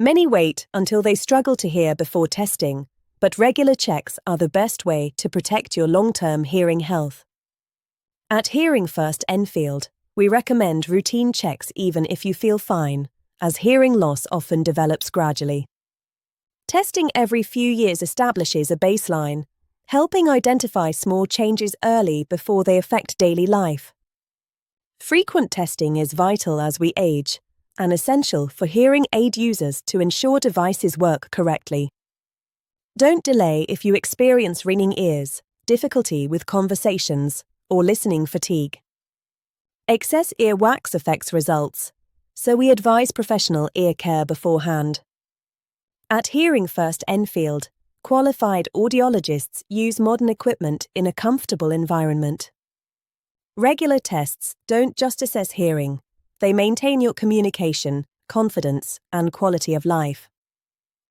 Many wait until they struggle to hear before testing, but regular checks are the best way to protect your long-term hearing health. At Hearing First Enfield, we recommend routine checks even if you feel fine, as hearing loss often develops gradually. Testing every few years establishes a baseline, helping identify small changes early before they affect daily life. Frequent testing is vital as we age, and essential for hearing aid users to ensure devices work correctly. Don't delay if you experience ringing ears, difficulty with conversations, or listening fatigue. Excess earwax affects results, so we advise professional ear care beforehand. At Hearing First Enfield, qualified audiologists use modern equipment in a comfortable environment. Regular tests don't just assess hearing, they maintain your communication, confidence, and quality of life.